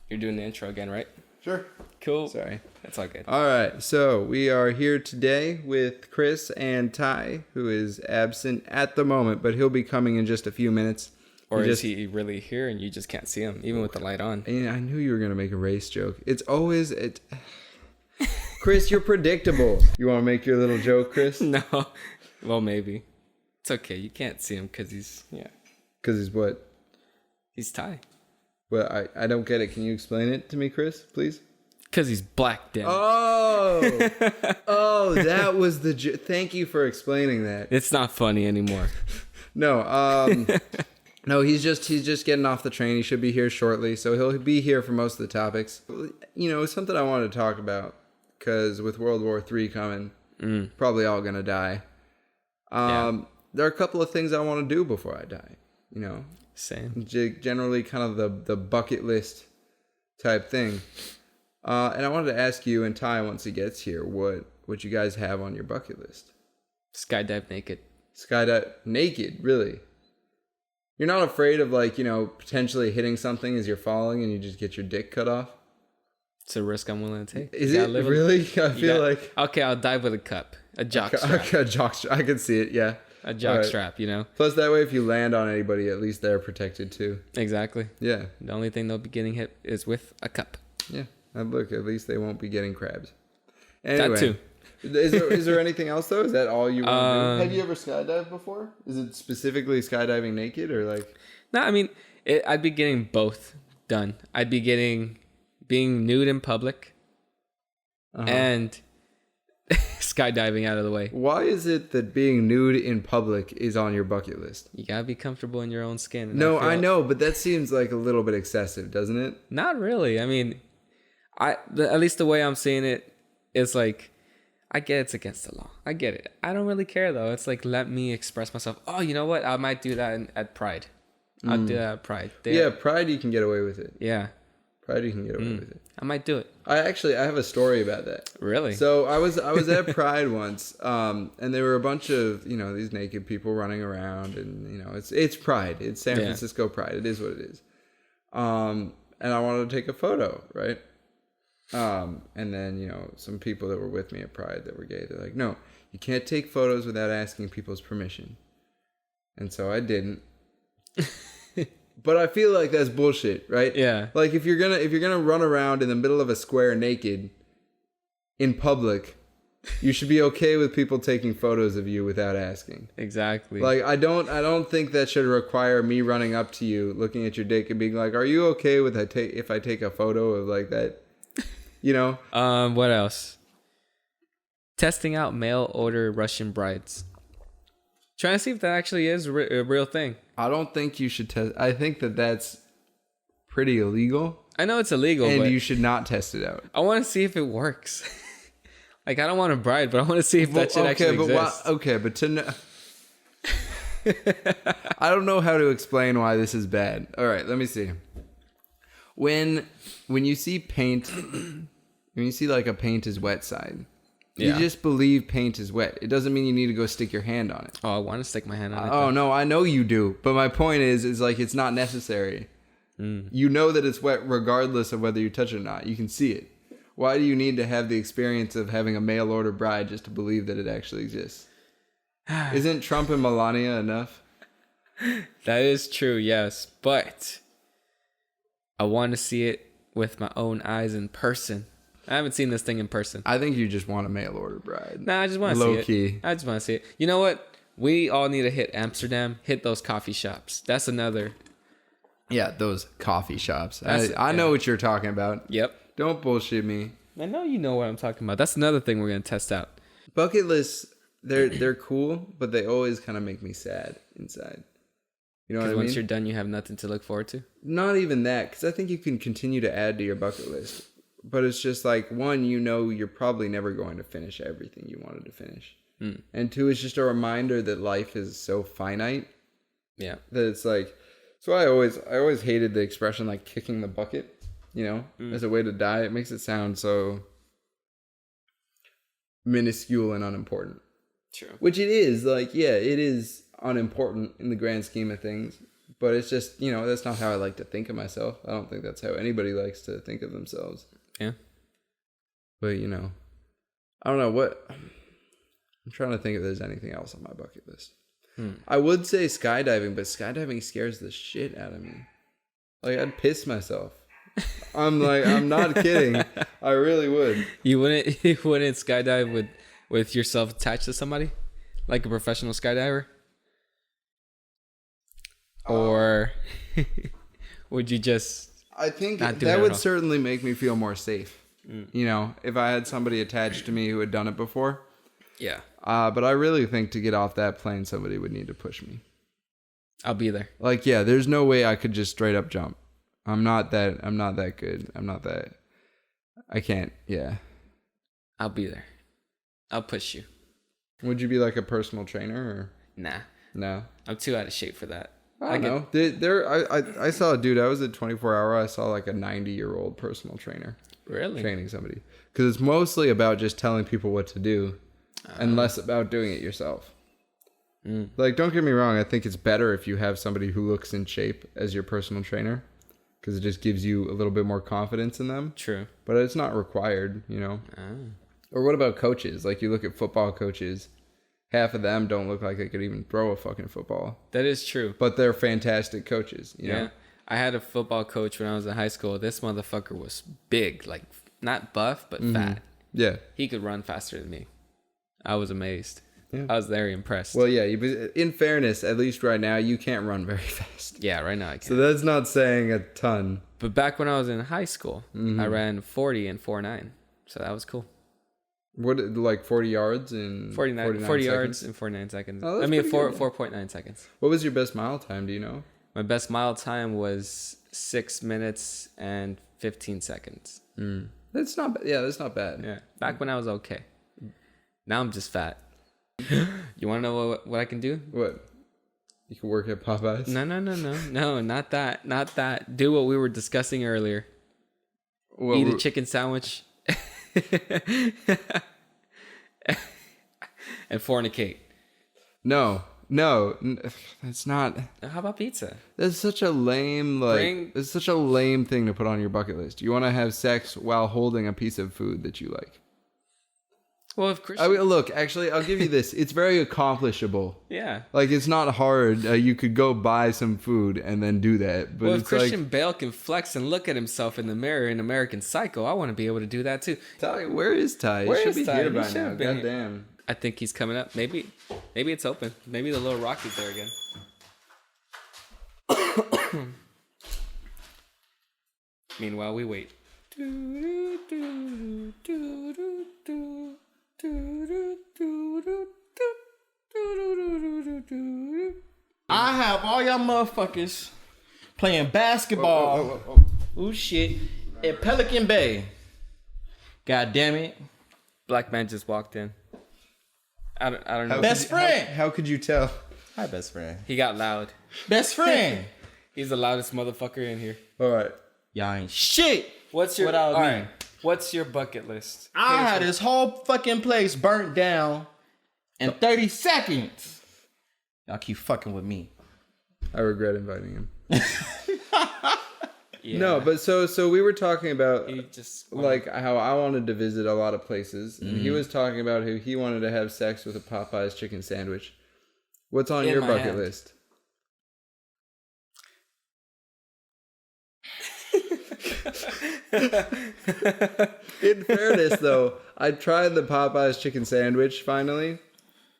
You're doing the intro again, right? Sure. Cool. Sorry. That's all good. All right. So we are here today with Chris and Ty, who is absent at the moment, but he'll be coming in just a few minutes. Or is he really here and you just can't see him, even with the light on? I knew you were going to make a race joke. It's always... Chris, you're predictable. You want to make your little joke, Chris? No. Well, maybe. It's okay. You can't see him because he's... Yeah. Because he's what? He's Ty. Well, I don't get it. Can you explain it to me, Chris, please? Because he's black, damn. Oh! Oh, that was the... Thank you for explaining that. It's not funny anymore. No, no, he's just getting off the train. He should be here shortly, so he'll be here for most of the topics. You know, it's something I wanted to talk about, because with World War III coming, probably all gonna die. There are a couple of things I want to do before I die, you know. Same. Generally kind of the bucket list type thing. And I wanted to ask you and Ty, once he gets here, what you guys have on your bucket list. Skydive naked. Skydive naked, really? You're not afraid of, like, you know, potentially hitting something as you're falling and you just get your dick cut off? It's a risk I'm willing to take. Is it really? I feel like... Okay, I'll dive with a cup. A jock strap. Okay, a jock strap. I can see it, yeah. A jock strap, you know? Plus, that way, if you land on anybody, at least they're protected, too. Exactly. Yeah. The only thing they'll be getting hit is with a cup. Yeah. And look, at least they won't be getting crabs. Anyway. That, too. Is there anything else, though? Is that all you want to do? Have you ever skydived before? Is it specifically skydiving naked, or like... No, I mean, I'd be getting both done. I'd be being nude in public and skydiving out of the way. Why is it that being nude in public is on your bucket list? You gotta be comfortable in your own skin. No, I know, but that seems like a little bit excessive, doesn't it? Not really. I mean, at least the way I'm seeing it is like, I get it's against the law. I get it. I don't really care, though. It's like, let me express myself. Oh, you know what? I might do that at Pride. I'll do that at Pride. Pride, you can get away with it. Yeah. Pride, you can get away with it. I might do it. I have a story about that. Really? So I was at Pride once, and there were a bunch of, you know, these naked people running around, and, you know, it's Pride. It's San Francisco Pride. It is what it is. And I wanted to take a photo, right? And then, you know, some people that were with me at Pride that were gay, they're like, no, you can't take photos without asking people's permission. And so I didn't. But I feel like that's bullshit, right? Yeah. Like, if you're gonna run around in the middle of a square naked in public, you should be okay with people taking photos of you without asking. Exactly. Like, I don't think that should require me running up to you, looking at your dick, and being like, "Are you okay with if I take a photo of like that?" You know. What else? Testing out mail order Russian brides. Trying to see if that actually is a real thing. I don't think you should test. I think that's pretty illegal. I know it's illegal, and but you should not test it out. I want to see if it works. Like, I don't want a bride, but I want to see if that shit actually exists. But to know... I don't know how to explain why this is bad. All right, let me see. When you see paint, when you see like a paint is wet side, you just believe paint is wet. It doesn't mean you need to go stick your hand on it. Oh, I want to stick my hand on it. Oh, no, I know you do. But my point is like, it's not necessary. You know that it's wet regardless of whether you touch it or not. You can see it. Why do you need to have the experience of having a mail order bride just to believe that it actually exists? Isn't Trump and Melania enough? That is true, yes. But I want to see it with my own eyes in person. I haven't seen this thing in person. I think you just want a mail order bride. Nah, I just want to see it. Low key. I just want to see it. You know what? We all need to hit Amsterdam, hit those coffee shops. That's another. Yeah, those coffee shops. I know what you're talking about. Yep. Don't bullshit me. I know you know what I'm talking about. That's another thing we're going to test out. Bucket lists, they're cool, but they always kind of make me sad inside. You know what I mean? Because once you're done, you have nothing to look forward to? Not even that, because I think you can continue to add to your bucket list. But it's just like, one, you know you're probably never going to finish everything you wanted to finish. And two, it's just a reminder that life is so finite. Yeah. That it's like, so I always hated the expression like kicking the bucket, you know, as a way to die. It makes it sound so minuscule and unimportant. True. Which it is, like, yeah, it is unimportant in the grand scheme of things. But it's just, you know, that's not how I like to think of myself. I don't think that's how anybody likes to think of themselves. Yeah. But, you know, I don't know what... I'm trying to think if there's anything else on my bucket list. I would say skydiving, but skydiving scares the shit out of me. Like, I'd piss myself. I'm not kidding. I really would. You wouldn't skydive with yourself attached to somebody? Like a professional skydiver? Or would you just... I think that would certainly make me feel more safe. You know, if I had somebody attached to me who had done it before. Yeah. But I really think to get off that plane, somebody would need to push me. I'll be there. Like, yeah, there's no way I could just straight up jump. I'm not that good. I can't. Yeah. I'll be there. I'll push you. Would you be like a personal trainer or? Nah. No. I'm too out of shape for that. I don't know. I saw a dude. I was at 24 Hour. I saw like a 90-year-old personal trainer. Really? Training somebody. Because it's mostly about just telling people what to do and less about doing it yourself. Like, don't get me wrong. I think it's better if you have somebody who looks in shape as your personal trainer. Because it just gives you a little bit more confidence in them. True. But it's not required, you know. Or what about coaches? Like, you look at football coaches. Half of them don't look like they could even throw a fucking football. That is true. But they're fantastic coaches, you know? I had a football coach when I was in high school. This motherfucker was big. Like, not buff, but fat. Yeah. He could run faster than me. I was amazed. Yeah. I was very impressed. Well, yeah. In fairness, at least right now, you can't run very fast. Yeah, right now I can't. So that's not saying a ton. But back when I was in high school, I ran 40 and 4.9. So that was cool. What, like 40 yards in 40 yards in 49 seconds. I mean, 4.9 seconds. What was your best mile time? Do you know? My best mile time was 6 minutes and 15 seconds. That's not bad. Yeah, that's not bad. Yeah. Back when I was okay. Now I'm just fat. You want to know what I can do? What? You can work at Popeyes? No, not that. Not that. Do what we were discussing earlier. Eat a chicken sandwich. And fornicate. No, that's not. How about pizza? That's such a lame it's such a lame thing to put on your bucket list. You want to have sex while holding a piece of food that you like. Well, if Christian... look, actually, I'll give you this. It's very accomplishable. Yeah. Like, it's not hard. You could go buy some food and then do that. But well, if it's Christian Bale can flex and look at himself in the mirror in American Psycho, I want to be able to do that too. Ty, where is Ty? Where he should is be Ty? here by now. Goddamn. I think he's coming up. Maybe it's open. Maybe the little Rocky's there again. Meanwhile, we wait. I have all y'all motherfuckers playing basketball. Ooh, shit. At Pelican Bay. God damn it. Black man just walked in. I don't know. Best friend. How could you tell? Hi, best friend. He got loud. Best friend. He's the loudest motherfucker in here. All right. Y'all ain't shit. What's your without me? Right. What's your bucket list? I had this whole fucking place burnt down in 30 seconds. Y'all keep fucking with me. I regret inviting him. Yeah. No, but so we were talking about just like how I wanted to visit a lot of places, and he was talking about how he wanted to have sex with a Popeyes chicken sandwich. What's on your bucket list? In fairness, though, I tried the Popeyes chicken sandwich finally.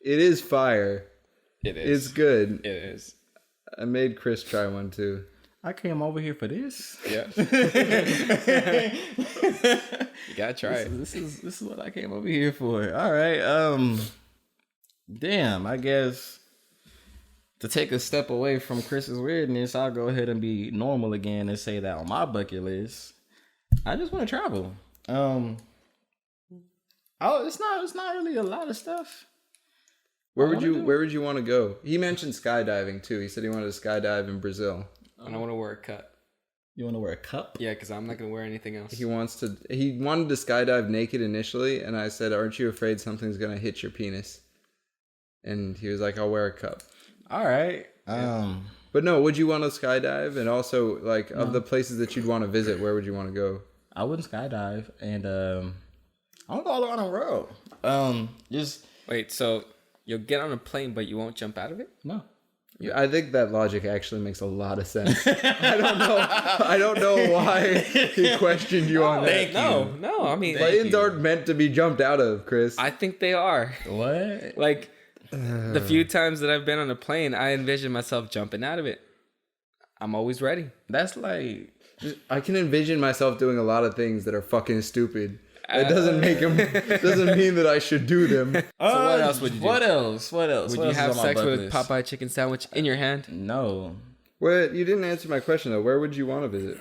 It is fire. It is. It's good. It is. I made Chris try one too. I came over here for this. Yeah. You gotta try it. This is what I came over here for. All right. Damn. I guess to take a step away from Chris's weirdness, I'll go ahead and be normal again and say that on my bucket list, I just want to travel. It's not really a lot of stuff. Where would you want to go? He mentioned skydiving too. He said he wanted to skydive in Brazil. And I want to wear a cup. You want to wear a cup? Yeah, because I'm not gonna wear anything else. He wanted to skydive naked initially, and I said, "Aren't you afraid something's gonna hit your penis?" And he was like, "I'll wear a cup." All right. But no, would you want to skydive? And also, like, of the places that you'd want to visit, where would you want to go? I wouldn't skydive, and I don't go all around the world. Just Wait, so you'll get on a plane, but you won't jump out of it? no. I think that logic actually makes a lot of sense. I don't know why he questioned you on that. No. I mean, Planes aren't meant to be jumped out of, Chris. I think they are. What? Like, the few times that I've been on a plane, I envision myself jumping out of it. I'm always ready. That's like... I can envision myself doing a lot of things that are fucking stupid. It doesn't make them. Doesn't mean that I should do them. So what else would you do? What else? Would you else have is on my sex bucket with list? Popeye chicken sandwich in your hand? No. Well, you didn't answer my question though. Where would you want to visit?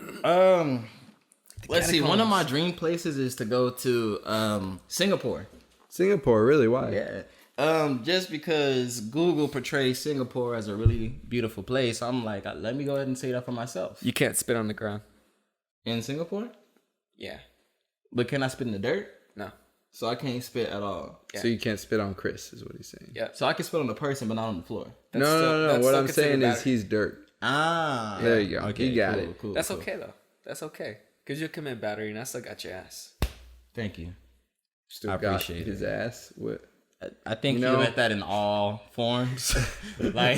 Let's see. One of my dream places is to go to Singapore. Singapore, really? Why? Yeah. Just because Google portrays Singapore as a really beautiful place, I'm like, let me go ahead and say that for myself. You can't spit on the ground. In Singapore? Yeah. But can I spit in the dirt? No. So I can't spit at all. Yeah. So you can't spit on Chris, is what he's saying. Yeah. So I can spit on the person, but not on the floor. No. What I'm saying is he's dirt. Ah. There you go. Okay, You got it. Cool, That's cool. okay though. That's okay. Because you'll commit battery and I still got your ass. Thank you. Still I got appreciate his ass. What? I think You you know- meant that in all forms. Like,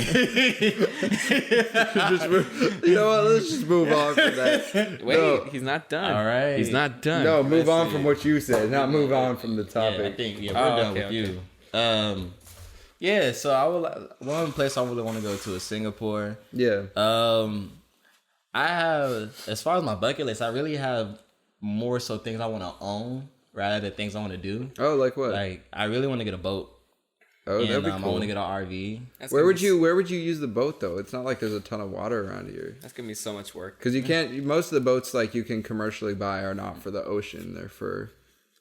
Just move, you know what? Let's just move on from that. Wait, No. he's not done. All right. He's not done. No, move on from what you said, not move on from the yeah, I topic. think we're Oh, done okay, with you. Yeah. So I would one place I really want to go to is Singapore. Yeah. I have, as far as my bucket list, I really have more so things I want to own rather than things I want to do. Oh, like what? Like, I really want to get a boat. Oh, that'd And be I cool. want to get an RV. That's Where gonna would be- you use the boat though? It's not like there's a ton of water around here. That's gonna be so much work. Because you can't. Most of the boats like you can commercially buy are not for the ocean. They're for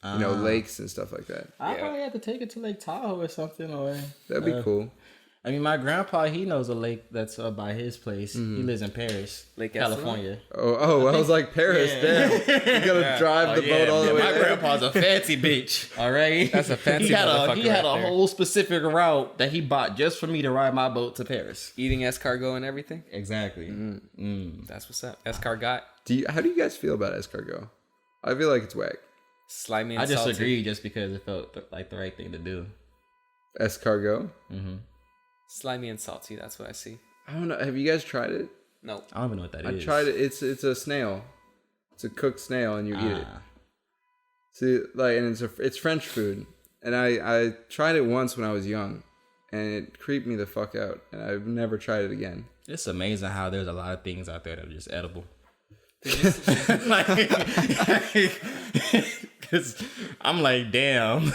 lakes and stuff like that. I Yeah. probably have to take it to Lake Tahoe or something. Or That'd be cool. I mean, my grandpa, he knows a lake that's up by his place. Mm-hmm. He lives in Paris, Lake California. Oh, I was like Paris. Yeah. Damn, you gotta drive the boat all the way My there. grandpa's a fancy bitch. All right, That's a fancy He had motherfucker a right there. whole specific route that he bought just for me to ride my boat to Paris. Eating escargot and everything. Exactly. That's what's up. Escargot. How do you guys feel about escargot? I feel like it's whack. Slimy and I just salty. agree just because it felt like the right thing to do. Escargot? Slimy and salty. That's what I see. I don't know. Have you guys tried it? No. I don't even know what that is. I tried it. It's a snail. It's a cooked snail, and you eat it. Ah. See, like, and it's French food. And I tried it once when I was young, and it creeped me the fuck out. And I've never tried it again. It's amazing how there's a lot of things out there that are just edible. Cause I'm like, damn,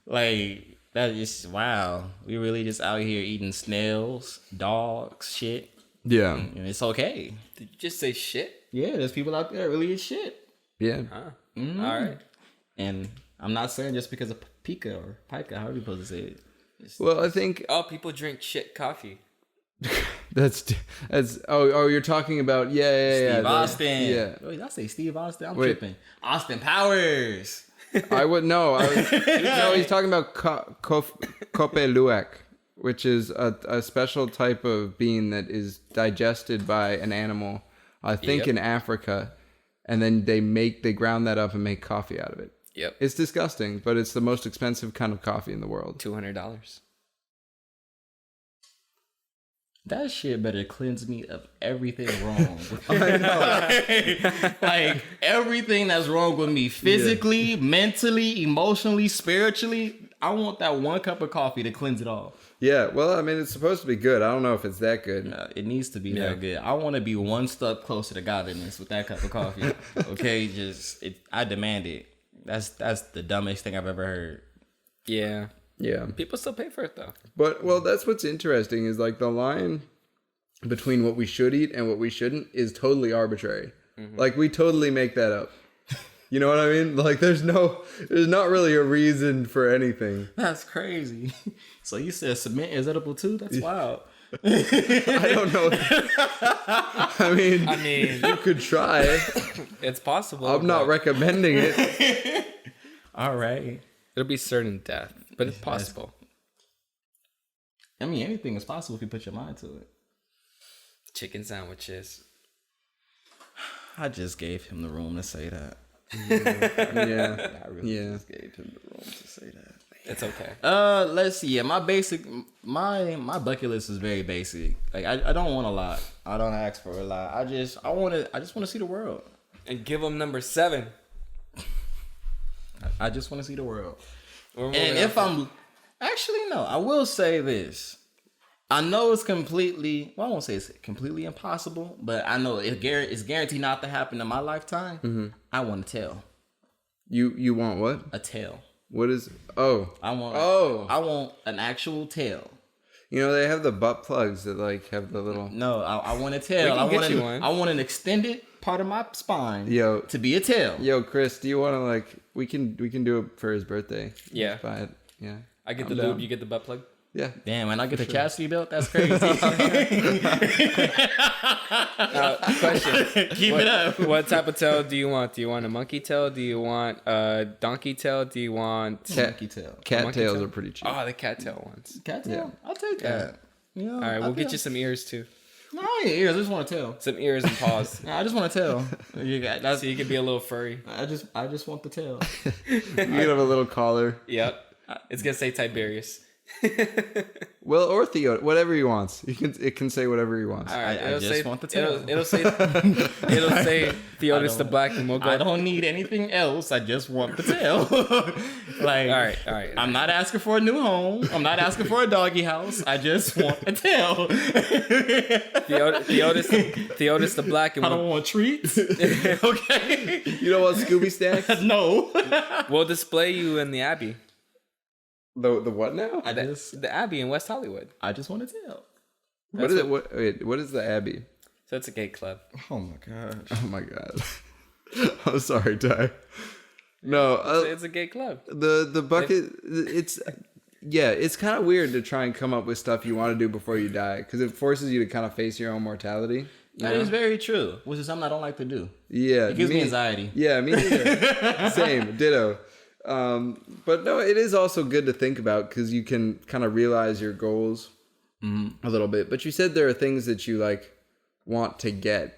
like that is wow. We really just out here eating snails, dogs, shit, Yeah. and it's okay. Did you just say shit? Yeah, there's people out there that really eat shit, Yeah. Huh. Mm-hmm. All right. and I'm not saying just because of pica or pica, how are you supposed to say it? Well, I think Oh, people drink shit coffee. that's oh you're talking about yeah Steve Austin. yeah. Wait, did I say Steve Austin? I'm Wait. tripping. Austin Powers. I would know. No, he's talking about kope luwak, which is a special type of bean that is digested by an animal, I think in Africa, and then they ground that up and make coffee out of it. Yep. It's disgusting, but it's the most expensive kind of coffee in the world. $200. That shit better cleanse me of everything wrong. I know. Like everything that's wrong with me physically, mentally, emotionally, spiritually. I want that one cup of coffee to cleanse it all. Yeah, well, I mean, it's supposed to be good. I don't know if it's that good. It needs to be that good. I want to be one step closer to godliness with that cup of coffee. Okay, I demand it. That's the dumbest thing I've ever heard. Yeah. Yeah. People still pay for it though. But, well, that's what's interesting is like the line between what we should eat and what we shouldn't is totally arbitrary. Like we totally make that up. You know what I mean? Like there's not really a reason for anything. That's crazy. So you said cement is edible too? That's wild. I don't know. I mean, you could try. It's possible. I'm not but recommending it. All right. It'll be certain death, but it's possible. I mean, anything is possible if you put your mind to it. Chicken sandwiches. I just gave him the room to say that. Yeah. I really just gave him the room to say that. It's okay. Let's see. Yeah, my bucket list is very basic. Like I don't want a lot. I don't ask for a lot. I just want to see the world. And give them number 7. I just want to see the world. And if I'm actually no, I will say this. I know it's completely. Well, I won't say it's completely impossible, but I know it's guaranteed not to happen in my lifetime. Mm-hmm. I want a tail. You want what? A tail. What is? Oh, I want an actual tail. You know they have the butt plugs that like have the little. No, I want a tail. I want an extended part of my spine. To be a tail. Yo, Chris, do you want to like? We can do it for his birthday. Yeah. Buy it. Yeah. I get the lube. You get the butt plug. Yeah. Damn, when I get the chastity belt, that's crazy. Question. Keep it up. What type of tail do you want? Do you want a monkey tail? Do you want a donkey tail? Do you want Monkey tail? Cat tails are pretty cheap. Oh, the cat tail ones. Cat tail? I'll take that. Yeah. All right, we'll get you some ears too. No, I ain't ears. I just want a tail. Some ears and paws. No, I just want a tail. So you can be a little furry. I just want the tail. You can have a little collar. Yep. It's gonna say Tiberius. Well, or Theo, whatever he wants. It can say whatever he wants. All right, I just want the tail. It'll say Theodis the Black, and we'll go. I don't need anything else. I just want the tail. Like, all right. I'm not asking for a new home. I'm not asking for a doggy house. I just want a tail. Theodis the Black, and I don't want treats. Okay. You don't want Scooby Snacks? No. We'll display you in the Abbey. The what now? The Abbey in West Hollywood. I just want a tail. What is it? What is the Abbey? So it's a gay club. Oh my gosh. Oh my god. I'm sorry, Ty. No, it's a gay club. The bucket. It's kind of weird to try and come up with stuff you want to do before you die because it forces you to kind of face your own mortality. That is very true, which is something I don't like to do. Yeah, it gives me anxiety. Yeah, me neither. Same, ditto. But no, it is also good to think about because you can kind of realize your goals a little bit. But you said there are things that you like want to get.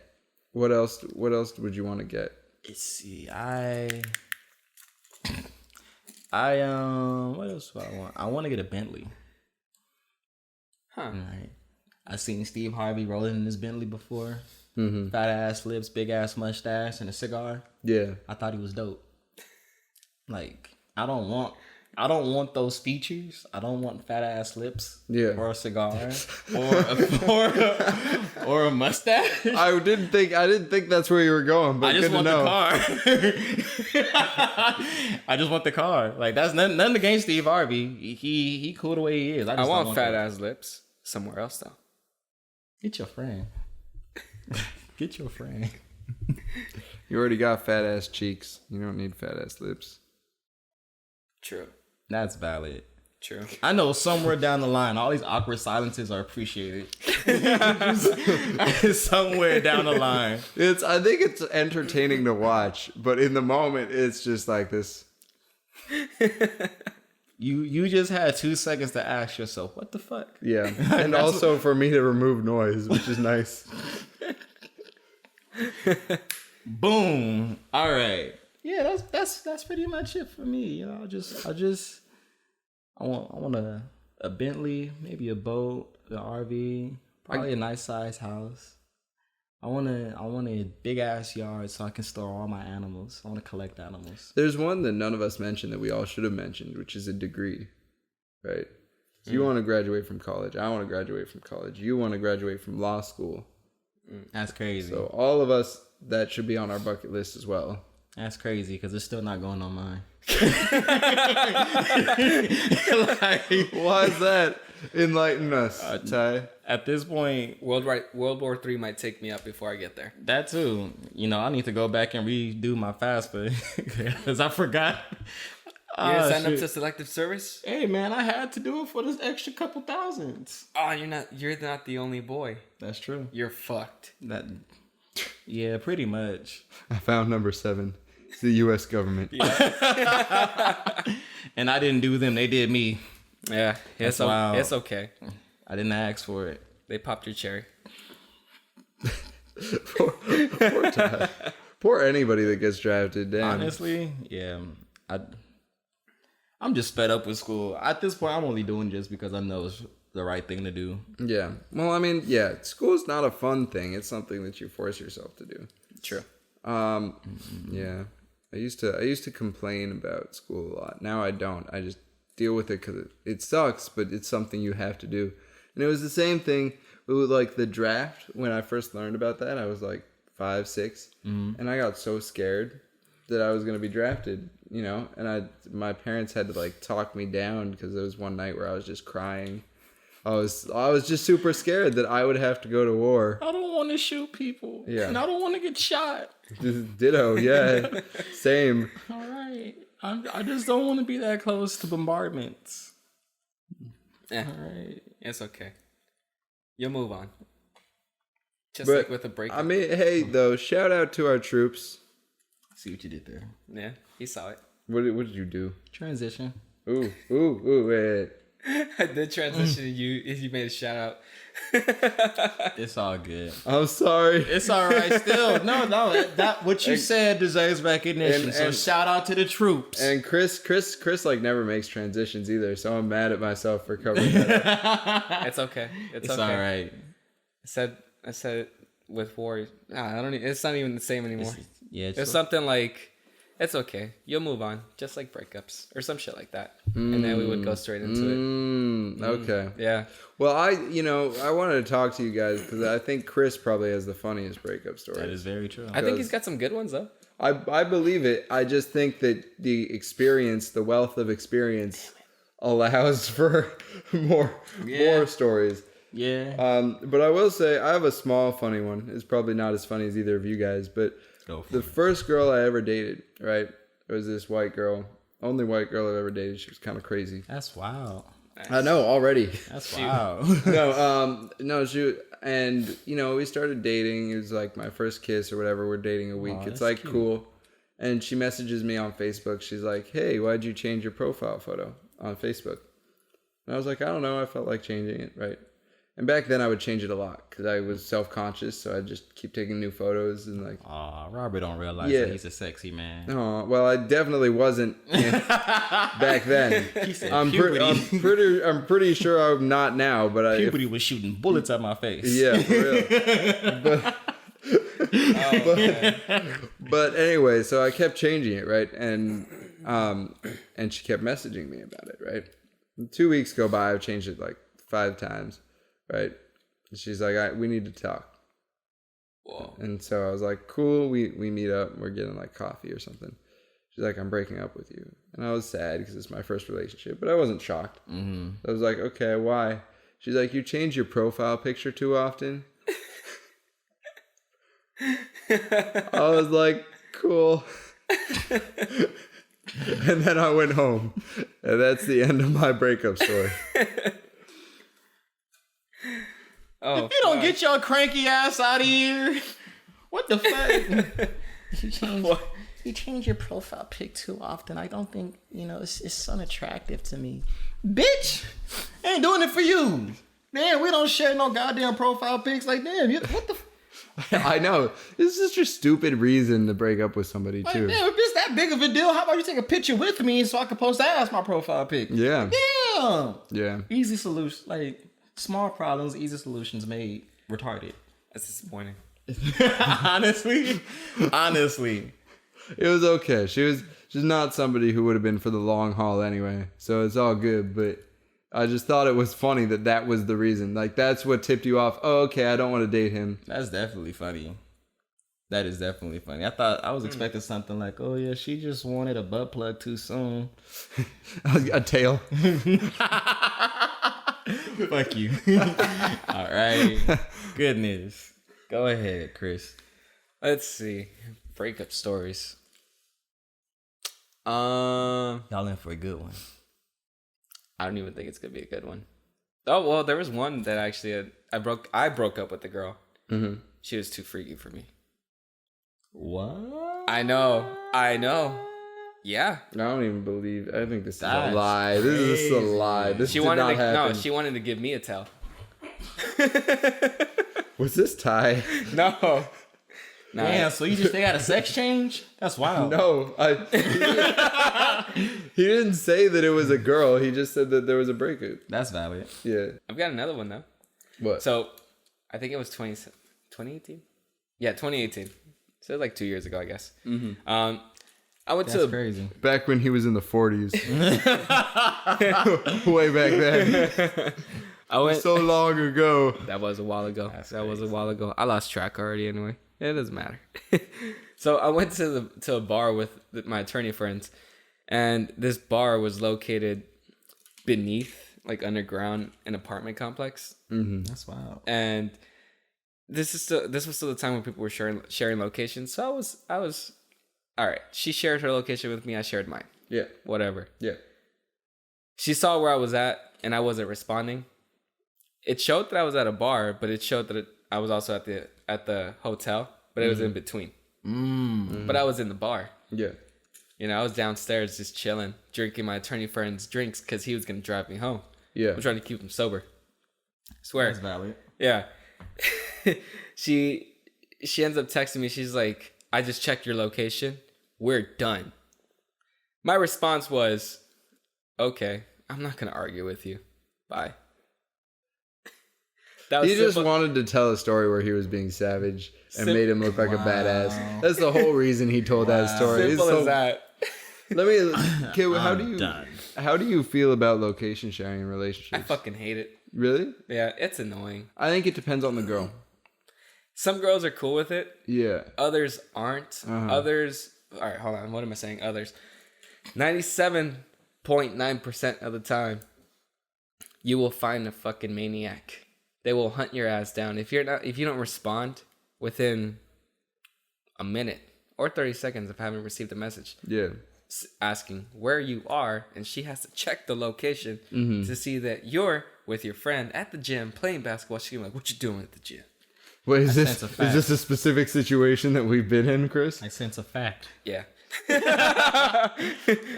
What else would you want to get? Let's see. What else do I want? I want to get a Bentley. Huh. Right. I seen Steve Harvey rolling in his Bentley before. Mm-hmm. Fat ass lips, big ass mustache, and a cigar. Yeah. I thought he was dope. Like, I don't want those features. I don't want fat ass lips. Yeah. Or a cigar. or a mustache. I didn't think that's where you were going, but I just want the car. I just want the car. Like, that's nothing against Steve Harvey. He cool the way he is. I want fat ass lips somewhere else though. Get your friend. Get your friend. You already got fat ass cheeks. You don't need fat ass lips. True. That's valid. True. I know somewhere down the line, all these awkward silences are appreciated. Somewhere down the line. I think it's entertaining to watch, but in the moment, it's just like this. You just had 2 seconds to ask yourself, what the fuck? Yeah. And also for me to remove noise, which is nice. Boom. All right. Yeah, that's pretty much it for me. You know, I want a Bentley, maybe a boat, an RV, probably a nice size house. I want a big ass yard so I can store all my animals. I want to collect animals. There's one that none of us mentioned that we all should have mentioned, which is a degree, right? So you want to graduate from college. I want to graduate from college. You want to graduate from law school. That's crazy. So all of us, that should be on our bucket list as well. That's crazy because it's still not going on mine. Why is that? Enlighten us, Ty. At this point, World War III might take me up before I get there. that too. You know, I need to go back and redo my FAFSA because I forgot. You didn't sign up to selective service? Hey man, I had to do it for this extra couple thousands. Oh, you're not the only boy. That's true. You're fucked. Yeah, pretty much. I found number 7. It's the U.S. government. Yeah. And I didn't do them; they did me. Yeah, it's wild. okay. I didn't ask for it. They popped your cherry. Poor Ty. Poor anybody that gets drafted. Damn. Honestly, yeah. I'm just fed up with school. At this point, I'm only doing just because I know it's the right thing to do. Yeah. Well, I mean, yeah, school's not a fun thing. It's something that you force yourself to do. True. Yeah. I used to complain about school a lot. Now I don't. I just deal with it because it sucks, but it's something you have to do. And it was the same thing with like the draft. When I first learned about that, I was like 5, 6, and I got so scared that I was gonna be drafted, you know. And my parents had to like talk me down because there was one night where I was just crying. I was just super scared that I would have to go to war. I don't want to shoot people. Yeah. And I don't want to get shot. Ditto. Yeah. Same. All right. I just don't want to be that close to bombardments. Yeah. All right. It's okay. You'll move on. Just But, like with a breakup. I mean, hey, though, shout out to our troops. See what you did there. Yeah, he saw it. What did you do? Transition. Ooh, wait. I did transition. You made a shout out. It's all good. I'm sorry. It's all right still. No, that what you said deserves recognition. So shout out to the troops. And Chris like never makes transitions either, so I'm mad at myself for covering that up. It's okay. It's okay. all right. I said it with war. I don't. It's not even the same anymore. It's It's something like, it's okay. You'll move on, just like breakups or some shit like that. And then we would go straight into it. Okay. Yeah. Well, I wanted to talk to you guys because I think Chris probably has the funniest breakup story. That is very true. I think he's got some good ones though. I believe it. I just think that the wealth of experience allows for more stories. Yeah. But I will say I have a small funny one. It's probably not as funny as either of you guys, but the first girl I ever dated, right? It was this white girl. Only white girl I've ever dated. She was kind of crazy. That's wild. I know already. That's wild. No, and we started dating. It was like my first kiss or whatever. We're dating a week. It's like cute. Cool. And she messages me on Facebook. She's like, "Hey, why'd you change your profile photo on Facebook?" And I was like, "I don't know. I felt like changing it, right?" And back then I would change it a lot because I was self-conscious, so I'd just keep taking new photos and like. Robert don't realize that he's a sexy man. Oh well, I definitely wasn't back then. He said I'm pretty sure I'm not now, but puberty was shooting bullets at my face. Yeah, for real. But anyway, so I kept changing it, right? And she kept messaging me about it, right? And 2 weeks go by, I've changed it like 5 times. Right, and she's like, we need to talk. Whoa. And so I was like, cool. We meet up. And we're getting like coffee or something. She's like, I'm breaking up with you, and I was sad because it's my first relationship, but I wasn't shocked. I was like, okay, why? She's like, you change your profile picture too often. I was like, cool. And then I went home, and that's the end of my breakup story. Oh, if you don't get your cranky ass out of here, what the fuck? You change your profile pic too often. I don't think, it's unattractive to me. Bitch, I ain't doing it for you. Damn, we don't share no goddamn profile pics. Like, damn, what the I know. This is just a stupid reason to break up with somebody, too. Damn, if it's that big of a deal, how about you take a picture with me so I can post that as my profile pic? Yeah. Damn. Yeah. Easy solution. Like, small problems, easy solutions made retarded. That's disappointing. Honestly. It was okay. She's not somebody who would have been for the long haul anyway. So it's all good. But I just thought it was funny that was the reason. Like, that's what tipped you off. Oh, okay, I don't want to date him. That's definitely funny. That is definitely funny. I was expecting something like, oh yeah, she just wanted a butt plug too soon. A tail. Fuck you. All right. Goodness. Go ahead, Chris. Let's see. Breakup stories. Y'all in for a good one. I don't even think it's gonna be a good one. Oh well, there was one that actually I broke up with the girl. Mm-hmm. She was too freaky for me. What? I know. Yeah. I don't even believe. I think this is a lie. This is a lie. This did not happen. No, she wanted to give me a tell. Was this Ty? No. Nah. Damn, so they got a sex change? That's wild. No, he didn't say that it was a girl. He just said that there was a breakup. That's valid. Yeah. I've got another one though. What? So, I think it was 2018. Yeah, 2018. So like 2 years ago, I guess. Mm-hmm. I went That's crazy. Back when he was in the 40s. Way back then. I went so long ago. That was a while ago. That was a while ago. I lost track already anyway. It doesn't matter. So I went to a bar with my attorney friends, and this bar was located beneath, like underground, an apartment complex. Mm-hmm. That's wild. And this was still the time when people were sharing locations. So I was all right. She shared her location with me. I shared mine. Yeah. Whatever. Yeah. She saw where I was at, and I wasn't responding. It showed that I was at a bar, but it showed that I was also at the hotel, but it was in between. But I was in the bar. Yeah. You know, I was downstairs just chilling, drinking my attorney friend's drinks because he was going to drive me home. Yeah. I'm trying to keep him sober. Swear. That's valid. Yeah. She ends up texting me. She's like, I just checked your location. We're done. My response was, okay, I'm not going to argue with you. Bye. He just wanted to tell a story where he was being savage and made him look like a badass. That's the whole reason he told that story. Simple as that. Let me. Okay, Done. how do you feel about location sharing in relationships? I fucking hate it. Really? Yeah, it's annoying. I think it depends on the girl. Some girls are cool with it. Yeah. Others aren't. Others. All right, hold on. What am I saying? Others. 97.9% of the time, you will find a fucking maniac. They will hunt your ass down if you don't respond within a minute or 30 seconds of having received a message. Yeah. Asking where you are, and she has to check the location to see that you're with your friend at the gym playing basketball. She's like, "What you doing at the gym?" Wait, is this a specific situation that we've been in, Chris? I sense a fact. Yeah.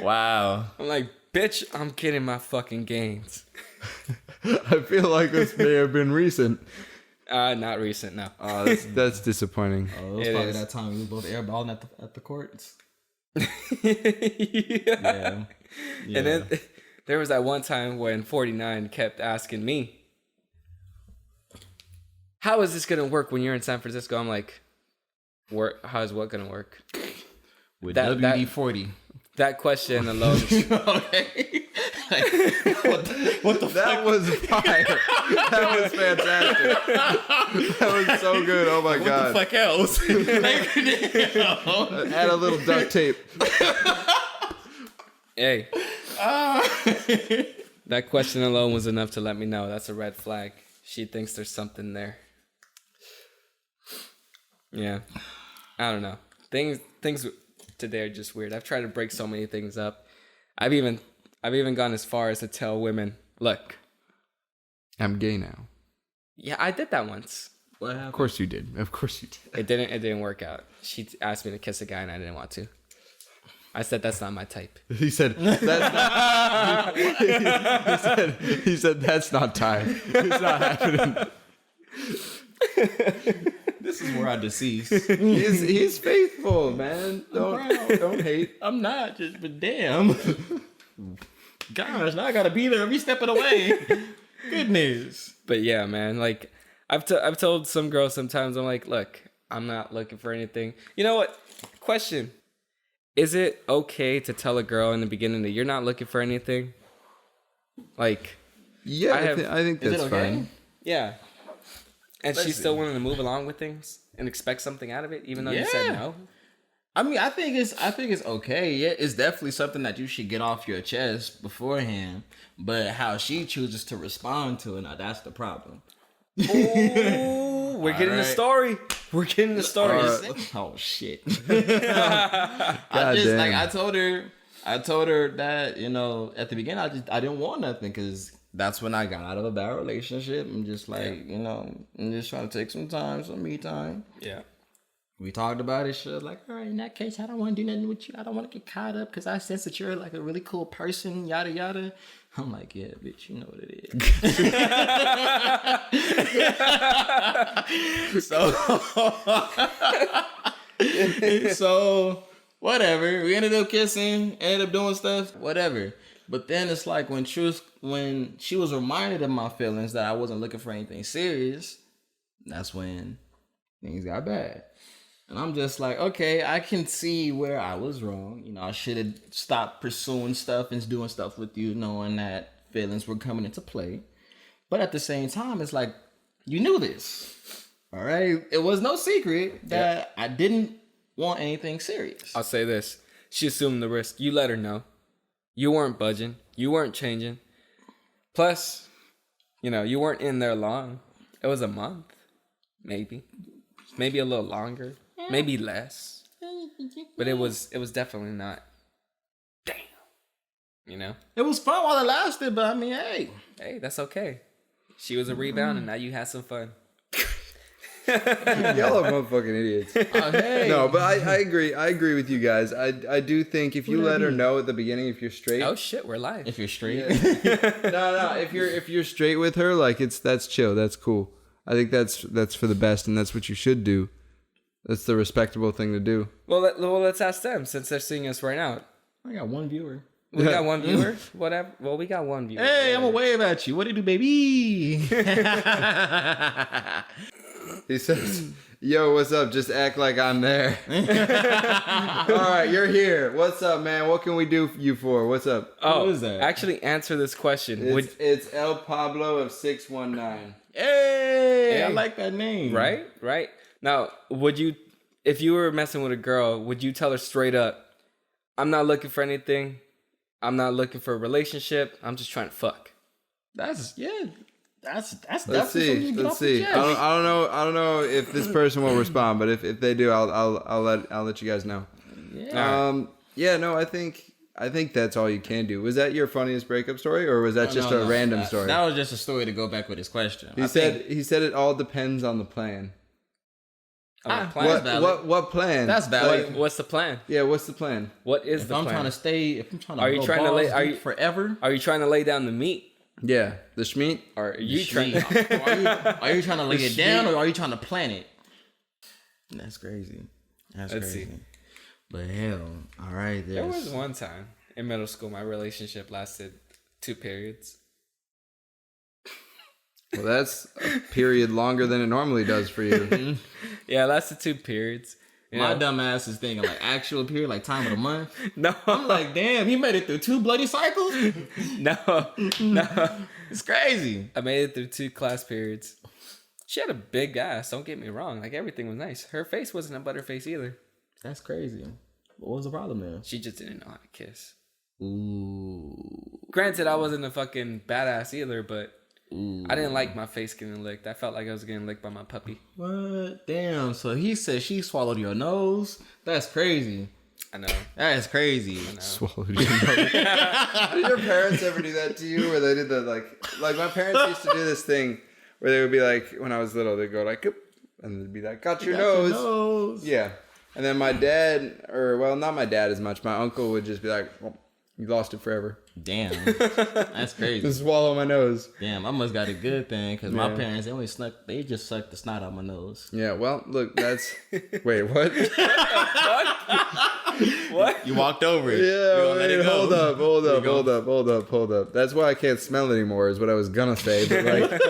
Wow. I'm like, bitch, I'm getting my fucking gains. I feel like this may have been recent. Not recent, no. Oh, that's disappointing. Oh, it was probably that time we were both airballing at the courts. Yeah. And then there was that one time when 49 kept asking me, how is this gonna work when you're in San Francisco? I'm like, how is what gonna work? With WD-40. That question alone. Okay. What the That fuck? was fire. That was fantastic. That was so good. Oh my god. What the fuck else? Add a little duct tape. Hey. That question alone was enough to let me know that's a red flag. She thinks there's something there. Yeah. I don't know. Things today are just weird. I've tried to break so many things up. I've even gone as far as to tell women, look, I'm gay now. Yeah, I did that once. What happened? Of course you did. Of course you did. It didn't work out. She asked me to kiss a guy and I didn't want to. I said that's not my type. He said that's not. he said that's not time. It's not happening. This is where I deceased. He's faithful, man. Don't hate. I'm not, but damn. Gosh, now I gotta be there every step of the way. Goodness. But yeah, man, like I've told some girls sometimes, I'm like, look, I'm not looking for anything. You know what? Question. Is it okay to tell a girl in the beginning that you're not looking for anything? Like, yeah, I think that's fine. Yeah. And she's still wanting to move along with things and expect something out of it, even though you said no. I mean, I think it's okay. Yeah, it's definitely something that you should get off your chest beforehand. But how she chooses to respond to it, now that's the problem. Oh, we're getting the story. We're getting the story. Oh shit! I told her that, you know, at the beginning I didn't want nothing because that's when I got out of a bad relationship. I'm just like, you know, I'm just trying to take some me time. Yeah. We talked about it. She was like, all right, in that case, I don't want to do nothing with you. I don't want to get caught up because I sense that you're like a really cool person, yada, yada. I'm like, yeah, bitch, you know what it is. So whatever. We ended up kissing, ended up doing stuff, whatever. But then it's like when she was reminded of my feelings that I wasn't looking for anything serious, that's when things got bad. And I'm just like, okay, I can see where I was wrong. You know, I should have stopped pursuing stuff and doing stuff with you, knowing that feelings were coming into play. But at the same time, it's like, you knew this. All right? It was no secret that I didn't want anything serious. I'll say this. She assumed the risk. You let her know. You weren't budging. You weren't changing. Plus, you know, you weren't in there long. It was a month. Maybe a little longer. Maybe less. But it was definitely not. Damn. You know? It was fun while it lasted, but I mean, hey. Hey, that's okay. She was a rebound and now you had some fun. Y'all are motherfucking idiots. Hey. No, but I agree. I agree with you guys. I do think if you let her know at the beginning if you're straight. Oh shit, we're live. If you're straight. Yeah. No. If you're straight with her, like that's chill. That's cool. I think that's for the best, and that's what you should do. That's the respectable thing to do. Well, let's ask them since they're seeing us right now. I got one viewer. We got one viewer. Whatever. Well, we got one viewer. Hey, I'm gonna wave at you. What do you do, baby? He says, "Yo, what's up? Just act like I'm there." All right, you're here. What's up, man? What can we do you for? What's up? Oh, what is that? Actually, answer this question. It's El Pablo of 619. Hey, I like that name. Right. Now, would you, if you were messing with a girl, would you tell her straight up, "I'm not looking for anything. I'm not looking for a relationship. I'm just trying to fuck"? That's Let's see. I don't know if this person will respond, but if they do, I'll let you guys know. Yeah. No, I think that's all you can do. Was that your funniest breakup story, or was that just a random story? That was just a story to go back with his question. He said it all depends on the plan. What plan? That's valid. What's the plan? Yeah, what's the plan? What is the plan? If I'm trying to lay forever? Are you trying to lay down the meat? Yeah, the schmeat. Or are you trying? Are you trying to lay it down, or are you trying to plan it? That's crazy. Let's crazy. See. But hell, all right. There was one time in middle school, my relationship lasted 2 periods. Well, that's a period longer than it normally does for you. Yeah, it lasted 2 periods. My dumb ass is thinking like actual period, like time of the month. No. I'm like, damn, he made it through 2 bloody cycles? No. It's crazy. I made it through 2 class periods. She had a big ass, don't get me wrong. Like, everything was nice. Her face wasn't a butterface either. That's crazy. What was the problem there? She just didn't know how to kiss. Ooh. Granted, I wasn't a fucking badass either, but I didn't like my face getting licked. I felt like I was getting licked by my puppy. What? Damn. So he said she swallowed your nose? That's crazy. I know. That is crazy. Swallowed your nose. Did your parents ever do that to you? Where they did the like my parents used to do this thing where they would be like, when I was little, they'd go like, "Oop," and they'd be like, got your nose. Yeah. And then my dad, not my dad as much, my uncle would just be like, "Well, you lost it forever." Damn. That's crazy. Just swallow my nose. Damn, I must got a good thing because my parents, they just sucked the snot out my nose. Yeah, well, look, that's... Wait, what? What? You walked over it. Yeah, wait, hold up. That's why I can't smell anymore is what I was gonna say, but like...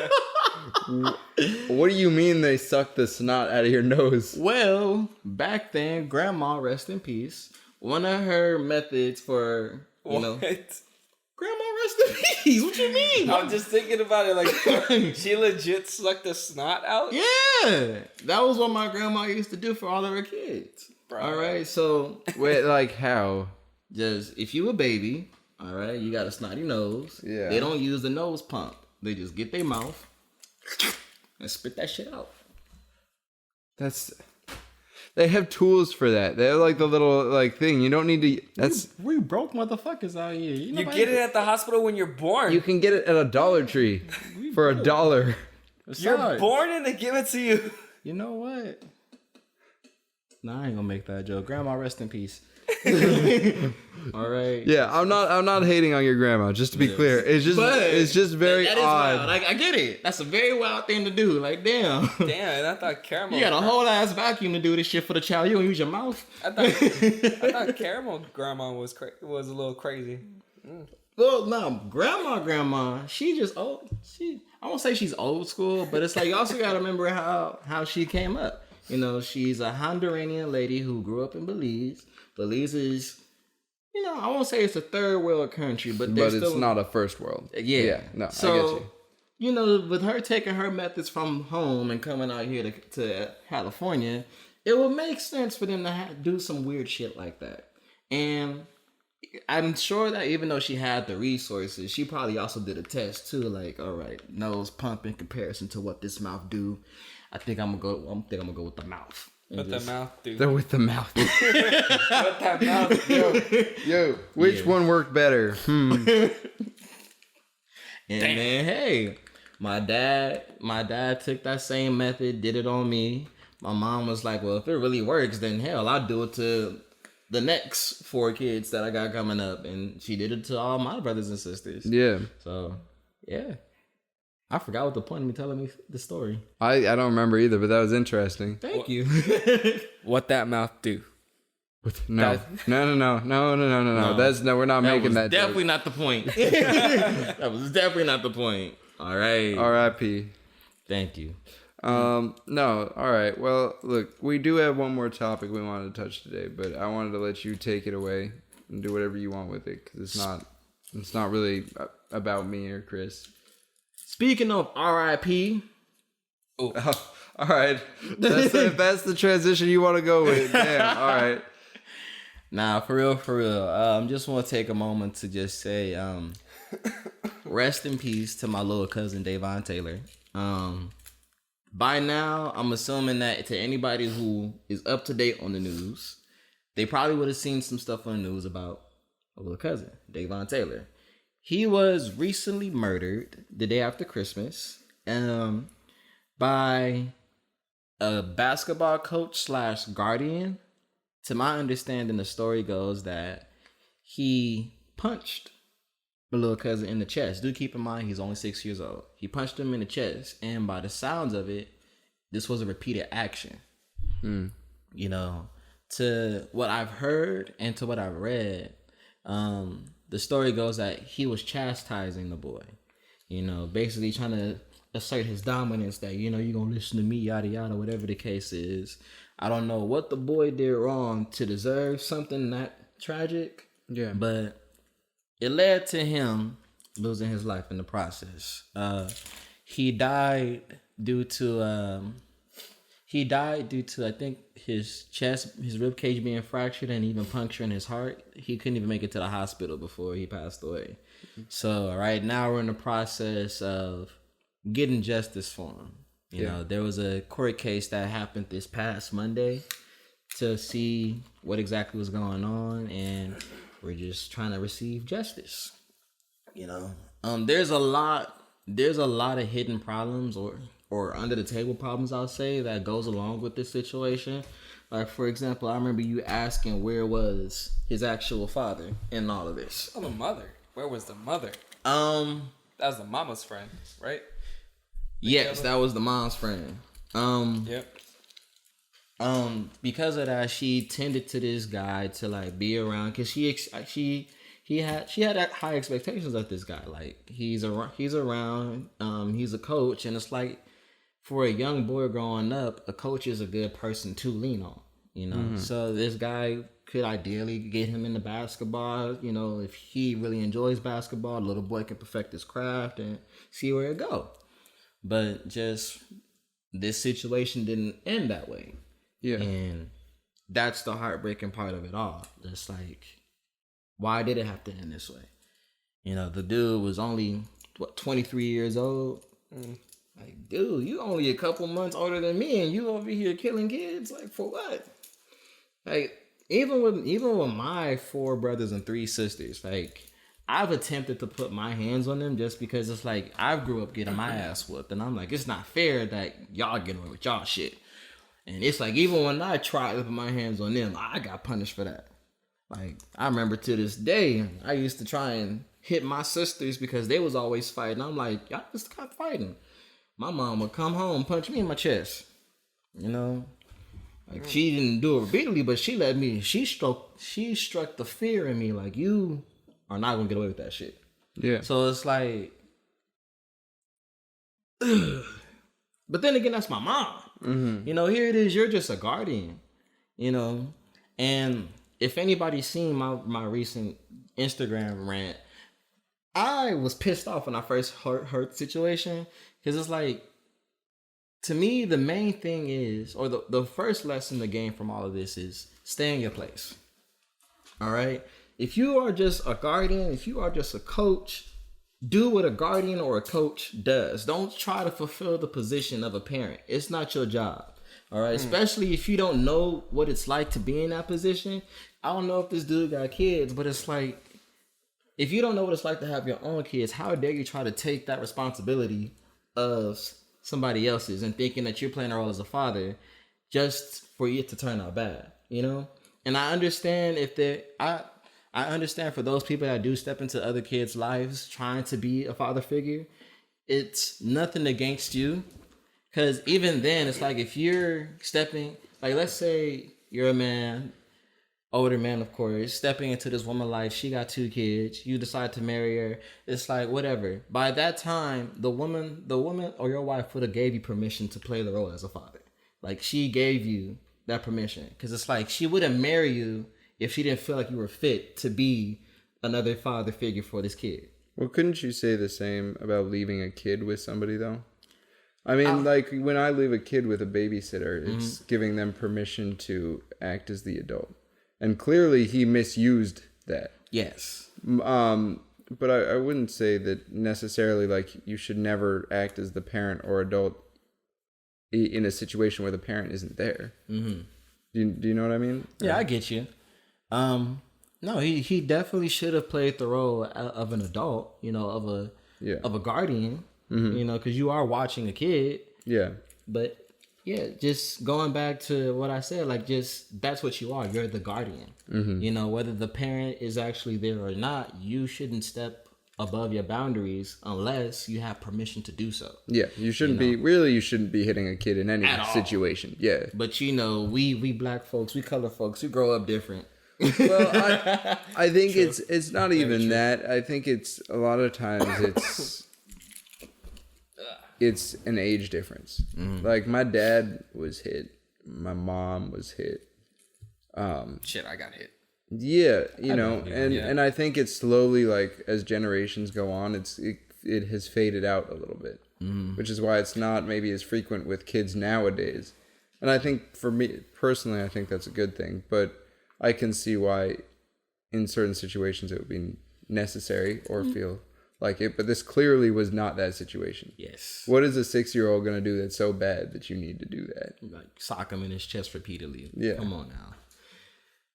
What do you mean they sucked the snot out of your nose? Well, back then, Grandma, rest in peace, one of her methods for, Grandma, rest in peace. What you mean? I'm just thinking about it like, she legit sucked the snot out? Yeah. That was what my grandma used to do for all of her kids. Bro. All right, so... Wait, like how? Just, if you a baby, all right, you got a snotty nose. Yeah. They don't use the nose pump. They just get their mouth and spit that shit out. They have tools for that. They have like the little like thing. You don't need to. We broke motherfuckers out here. You get it at the hospital when you're born. You can get it at a Dollar Tree for $1. You're born and they give it to you. You know what? Nah, I ain't gonna make that joke. Grandma, rest in peace. All right. Yeah, I'm not hating on your grandma. Just to be clear, it's just very odd. Wild. Like, I get it. That's a very wild thing to do. Like, damn. Damn, and I thought Caramel. You got a whole ass vacuum to do this shit for the child. You don't use your mouth. I thought Caramel grandma was a little crazy. Well, no, grandma, she just old. I won't say she's old school, but it's like you also gotta remember how she came up. You know, she's a Honduran lady who grew up in Belize. Belize is, you know, I won't say it's a third world country, but it's not a first world. Yeah. No, so, I get you. You know, with her taking her methods from home and coming out here to California, it would make sense for them to do some weird shit like that. And I'm sure that even though she had the resources, she probably also did a test too. Like, all right, nose pump in comparison to what this mouth do. I think I'm gonna go with the mouth. What the mouth do? They're with the mouth. What that mouth do? Yo, which one worked better? And then, hey, my dad took that same method, did it on me. My mom was like, well, if it really works, then hell, I'll do it to the next 4 kids that I got coming up. And she did it to all my brothers and sisters. Yeah. So, yeah. I forgot what the point of me telling me the story. I don't remember either, but that was interesting. Thank you. What that mouth do? No. That's we're not making that. Definitely not the point. That was definitely not the point. All right. R.I.P. Thank you. No. All right. Well, look, we do have one more topic we wanted to touch today, but I wanted to let you take it away and do whatever you want with it because it's not really about me or Chris. Speaking of R.I.P. Oh, all right. That's the transition you want to go with. Damn. All right. Nah, for real. Just want to take a moment to just say, rest in peace to my little cousin Dayvon Taylor. By now, I'm assuming that to anybody who is up to date on the news, they probably would have seen some stuff on the news about a little cousin, Dayvon Taylor. He was recently murdered the day after Christmas by a basketball coach / guardian. To my understanding, the story goes that he punched my little cousin in the chest. Do keep in mind, he's only 6 years old. He punched him in the chest, and by the sounds of it, this was a repeated action. You know, to what I've heard and to what I've read, the story goes that he was chastising the boy, you know, basically trying to assert his dominance that, you know, you're going to listen to me, yada, yada, whatever the case is. I don't know what the boy did wrong to deserve something that tragic. Yeah. But it led to him losing his life in the process. He died due to I think his rib cage being fractured and even puncturing his heart. He couldn't even make it to the hospital before he passed away. So right now we're in the process of getting justice for him. You know, there was a court case that happened this past Monday to see what exactly was going on, and we're just trying to receive justice. You know, there's a lot of hidden problems or under the table problems, I'll say, that goes along with this situation. Like, for example, I remember you asking where was his actual father in all of this. Oh, the mother. Where was the mother? That was the mama's friend, right? Yes, that was the mom's friend. Yep. Because of that, she tended to this guy to like be around because she had high expectations of this guy. Like he's around, he's a coach, and it's like for a young boy growing up, a coach is a good person to lean on. You know, so this guy could ideally get him into basketball. You know, if he really enjoys basketball, the little boy can perfect his craft and see where it go. But just this situation didn't end that way. Yeah. And that's the heartbreaking part of it all. It's like, why did it have to end this way? You know, the dude was only, 23 years old? Like, dude, you only a couple months older than me and you over here killing kids? Like, for what? Like, even with my 4 brothers and 3 sisters, like, I've attempted to put my hands on them just because it's like I grew up getting my ass whooped, and I'm like, it's not fair that y'all get away with y'all shit. And it's like even when I tried to put my hands on them, I got punished for that. Like, I remember to this day, I used to try and hit my sisters because they was always fighting. I'm like, y'all just stop fighting. My mom would come home, punch me in my chest. You know? Like, she didn't do it repeatedly, but she struck the fear in me. Like, you are not going to get away with that shit. Yeah. So it's like, but then again, that's my mom. Mm-hmm. You know, here it is. You're just a guardian, you know? And if anybody's seen my recent Instagram rant, I was pissed off when I first heard the situation. Because it's like, to me, the main thing is, or the first lesson to gain from all of this is stay in your place. All right? If you are just a guardian, if you are just a coach, do what a guardian or a coach does. Don't try to fulfill the position of a parent. It's not your job. All right? Especially if you don't know what it's like to be in that position. I don't know if this dude got kids, but it's like, if you don't know what it's like to have your own kids, how dare you try to take that responsibility of somebody else's and thinking that you're playing a role as a father just for it to turn out bad, you know? And I understand I understand for those people that do step into other kids' lives trying to be a father figure, it's nothing against you. Because even then, it's like if you're stepping, like let's say you're a man, older man, of course, stepping into this woman's life, she got 2 kids, you decide to marry her, it's like whatever. By that time, the woman or your wife would have gave you permission to play the role as a father. Like she gave you that permission. Because it's like she wouldn't marry you if she didn't feel like you were fit to be another father figure for this kid. Well, couldn't you say the same about leaving a kid with somebody, though? I mean, like, when I leave a kid with a babysitter, it's giving them permission to act as the adult. And clearly, he misused that. Yes. But I wouldn't say that necessarily, like, you should never act as the parent or adult in a situation where the parent isn't there. Mm-hmm. Do you know what I mean? Yeah, I get you. No, he definitely should have played the role of an adult, you know, of a guardian, you know, because you are watching a kid. Yeah. But yeah, just going back to what I said, like just that's what you are. You're the guardian. Mm-hmm. You know, whether the parent is actually there or not, you shouldn't step above your boundaries unless you have permission to do so. Yeah, you shouldn't you shouldn't be hitting a kid in any situation. Yeah. But you know, we black folks, we color folks, we grow up different. Well, I think it's not even that. I think it's a lot of times it's an age difference. Mm-hmm. Like my dad was hit, my mom was hit. Shit, I got hit. Yeah, and I think it's slowly, like as generations go on, it has faded out a little bit, which is why it's not maybe as frequent with kids nowadays. And I think for me personally, I think that's a good thing, but I can see why in certain situations it would be necessary or feel like it, but this clearly was not that situation. Yes. What is a 6-year-old going to do that's so bad that you need to do that? Like sock him in his chest repeatedly. Yeah. Come on now.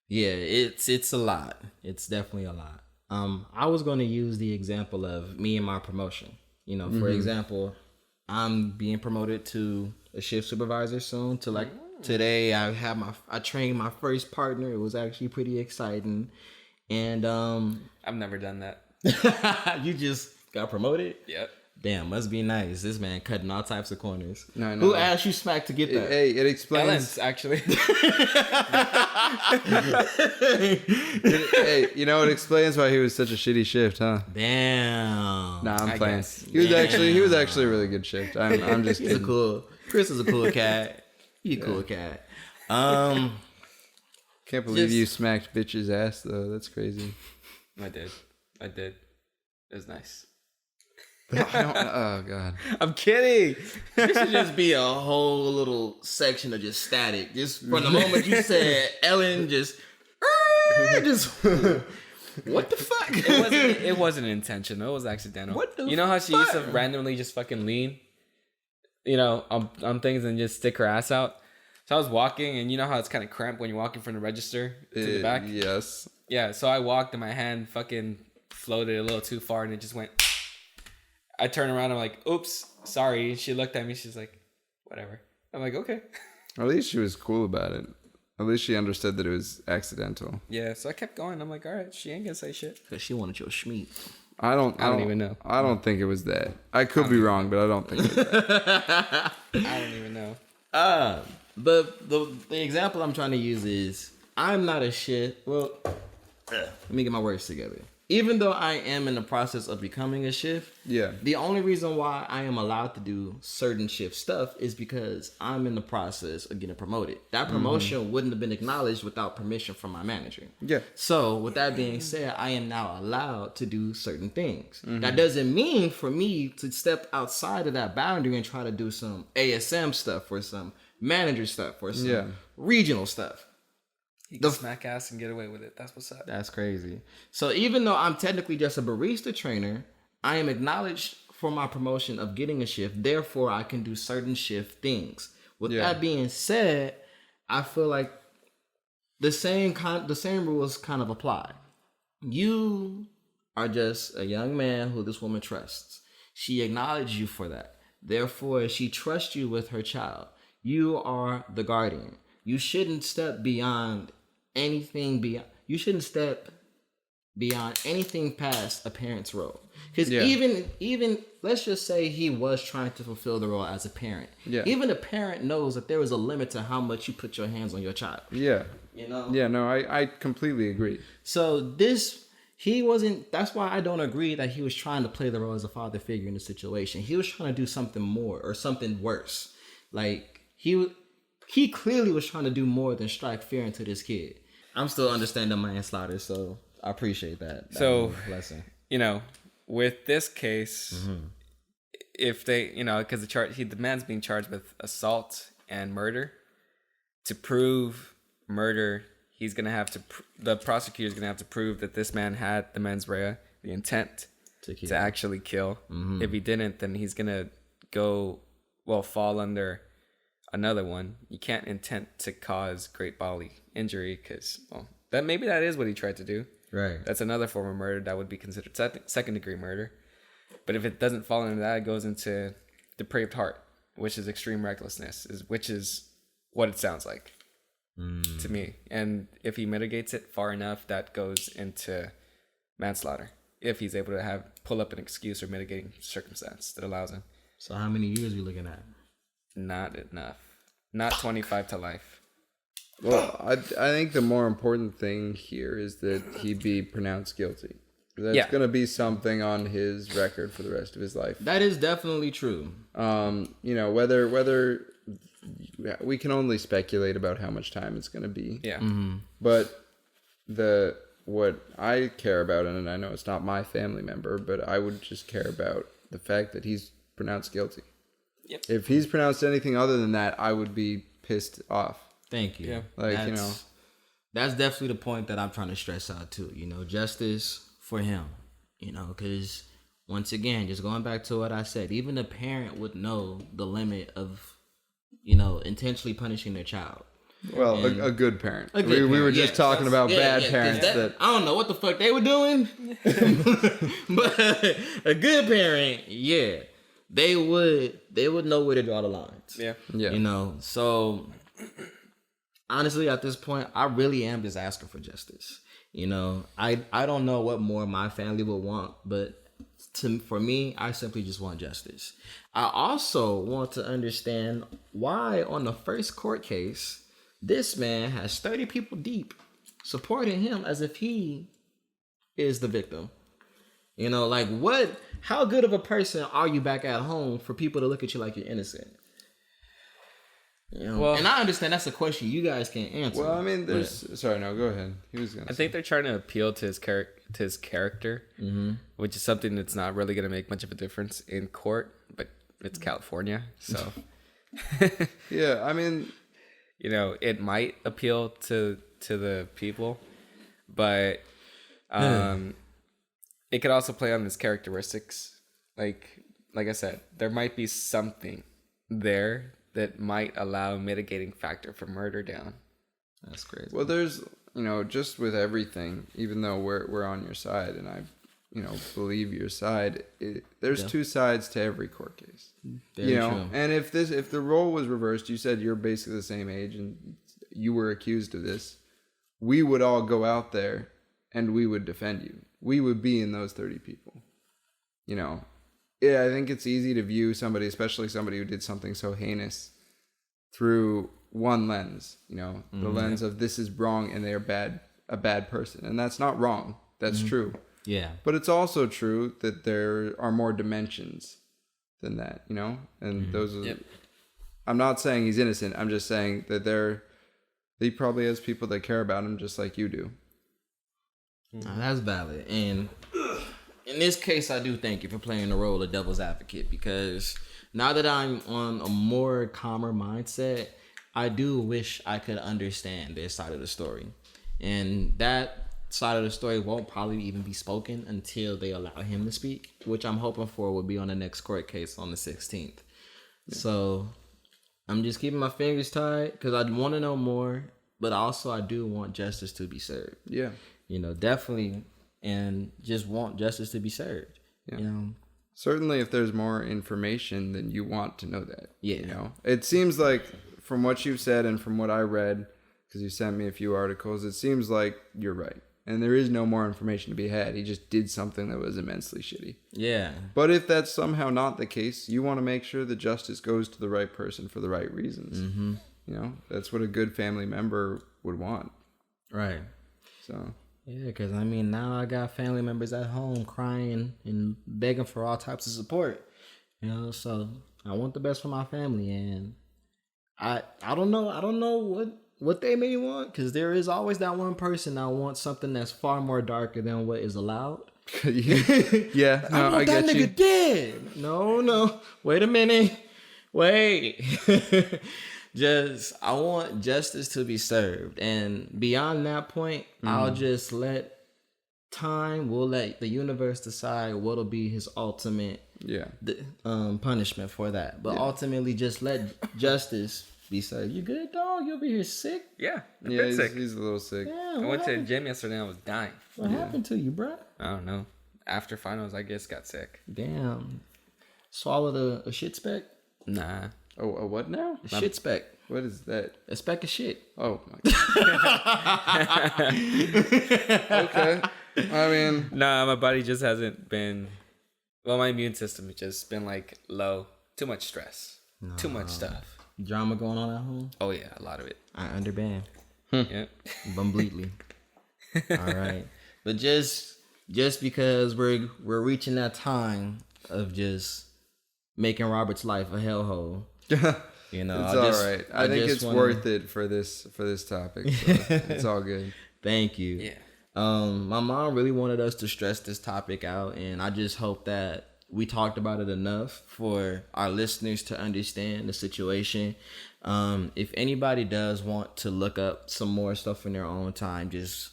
Yeah, it's a lot. It's definitely a lot. I was going to use the example of me and my promotion. You know, for example, I'm being promoted to a shift supervisor soon. To like today, I trained my first partner. It was actually pretty exciting, and I've never done that. You just got promoted? Yep. Damn, must be nice. This man cutting all types of corners. No. Who asked you smack to get that? Hey, it explains. Ellen's, actually. Hey, you know, it explains why he was such a shitty shift, huh? Damn. Nah, I'm playing. Guess. He was actually a really good shift. I'm just kidding. Chris is a cool cat. He a cool cat. Can't believe you smacked bitch's ass though. That's crazy. I did. It was nice. Oh god. I'm kidding. This should just be a whole little section of just static. Just from the moment you said Ellen, just what the fuck? It wasn't intentional. It was accidental. What the You know how she used to fuck? randomly just fucking lean, you know, on things and just stick her ass out. So I was walking, and you know how it's kind of cramped when you're walking from the register to the back. Yes. Yeah. So I walked, and my hand fucking floated a little too far, and it just went. I turned around. I'm like, "Oops, sorry." She looked at me. She's like, "Whatever." I'm like, "Okay." At least she was cool about it. At least she understood that it was accidental. Yeah, so I kept going. I'm like, all right, she ain't gonna say shit. Because she wanted your schmeat. I don't even know. I don't think it was that. I could be wrong, but I don't think it was that. I don't even know. The example I'm trying to use is I'm not a shit. Well, let me get my words together. Even though I am in the process of becoming a shift, the only reason why I am allowed to do certain shift stuff is because I'm in the process of getting promoted. That promotion wouldn't have been acknowledged without permission from my manager. Yeah. So with that being said, I am now allowed to do certain things. That doesn't mean for me to step outside of that boundary and try to do some ASM stuff or some manager stuff or some regional stuff. You can smack ass and get away with it. That's what's up. That's crazy. So even though I'm technically just a barista trainer, I am acknowledged for my promotion of getting a shift. Therefore, I can do certain shift things. With that being said, I feel like the same rules kind of apply. You are just a young man who this woman trusts. She acknowledged you for that. Therefore, she trusts you with her child. You are the guardian. You shouldn't step beyond anything you shouldn't step beyond anything past a parent's role. Because even let's just say he was trying to fulfill the role as a parent. Yeah. Even a parent knows that there is a limit to how much you put your hands on your child. Yeah. You know? Yeah, no, I completely agree. So that's why I don't agree that he was trying to play the role as a father figure in the situation. He was trying to do something more or something worse. Like he clearly was trying to do more than strike fear into this kid. I'm still understanding manslaughter, so I appreciate that. So, blessing. With this case, if they, because the man's being charged with assault and murder. To prove murder, he's gonna have to. The prosecutor's gonna have to prove that this man had the mens rea, the intent to actually kill. If he didn't, then he's gonna fall under another one. You can't intend to cause great bodily injury because, maybe that is what he tried to do. Right. That's another form of murder that would be considered second degree murder. But if it doesn't fall into that, it goes into depraved heart, which is extreme recklessness, which is what it sounds like to me. And if he mitigates it far enough, that goes into manslaughter. If he's able to pull up an excuse or mitigating circumstance that allows him. So how many years are we looking at? Not enough. Not 25 to life. Well, I think the more important thing here is that he be pronounced guilty. That's going to be something on his record for the rest of his life. That is definitely true. Whether we can only speculate about how much time it's going to be. Yeah. But what I care about, and I know it's not my family member, but I would just care about the fact that he's pronounced guilty. Yep. If he's pronounced anything other than that, I would be pissed off. Thank you. Yeah. That's definitely the point that I'm trying to stress out too. Justice for him. Because once again, just going back to what I said, even a parent would know the limit of, intentionally punishing their child. Well, a good parent. We were just talking about bad parents that I don't know what the fuck they were doing, but a good parent, they would know where to draw the lines. Yeah. So honestly, at this point, I really am just asking for justice. I don't know what more my family would want, but for me, I simply just want justice. I also want to understand why on the first court case, this man has 30 people deep supporting him as if he is the victim. How good of a person are you back at home for people to look at you like you're innocent? And I understand that's a question you guys can't answer. Well, I mean, go ahead. I think they're trying to appeal to his character, which is something that's not really going to make much of a difference in court, but it's California, so. Yeah, I mean, it might appeal to the people, but it could also play on his characteristics. Like I said, there might be something there that might allow a mitigating factor for murder down. That's crazy. Well, there's, just with everything, even though we're on your side and I, believe your side, there's two sides to every court case. Very true. And if the role was reversed, you said you're basically the same age and you were accused of this, we would all go out there and we would defend you. We would be in those 30 people. You know, yeah, I think it's easy to view somebody, especially somebody who did something so heinous, through one lens, you know, the lens of this is wrong and they're a bad person. And that's not wrong. That's true. Yeah. But it's also true that there are more dimensions than that, you know? And those are, I'm not saying he's innocent. I'm just saying that he probably has people that care about him just like you do. That's valid. And in this case, I do thank you for playing the role of devil's advocate, because now that I'm on a more calmer mindset, I do wish I could understand their side of the story. And that side of the story won't probably even be spoken until they allow him to speak, which I'm hoping for will be on the next court case on the 16th. Yeah. So I'm just keeping my fingers tied because I want to know more, but also I do want justice to be served. Yeah. You know, definitely, and just want justice to be served. Yeah. You know? Certainly if there's more information, then you want to know that. Yeah. You know, it seems like from what you've said and from what I read, because you sent me a few articles, it seems like you're right. And there is no more information to be had. He just did something that was immensely shitty. Yeah. But if that's somehow not the case, you want to make sure that justice goes to the right person for the right reasons. Mm-hmm. You know, that's what a good family member would want. Right. So. Yeah, because I mean, now I got family members at home crying and begging for all types of support. You know, so I want the best for my family, and I don't know what they may want, because there is always that one person that wants something that's far more darker than what is allowed. Yeah, no, I want that nigga dead. No, wait a minute, wait. I want justice to be served, and beyond that point, I'll just let we'll let the universe decide what'll be his ultimate punishment for that. But ultimately, just let justice be served. You good, dog? You over here sick? Yeah, sick. He's a little sick. Yeah, I went to the gym yesterday and I was dying. What happened to you, bro? I don't know. After finals, I guess got sick. Damn. Swallowed a shit speck? Nah. Oh, a what now? A shit speck. What is that? A speck of shit. Oh my god. Okay. I mean, nah, my body just hasn't been. Well, my immune system has just been like low. Too much stress. No. Too much stuff. Drama going on at home? Oh yeah, a lot of it. I understand. Yeah. Completely. All right. But just because we're reaching that time of just making Robert's life a hellhole. You know, it's all right. I think it's worth it for this topic. So it's all good. Thank you. Yeah. My mom really wanted us to stress this topic out, and I just hope that we talked about it enough for our listeners to understand the situation. If anybody does want to look up some more stuff in their own time, just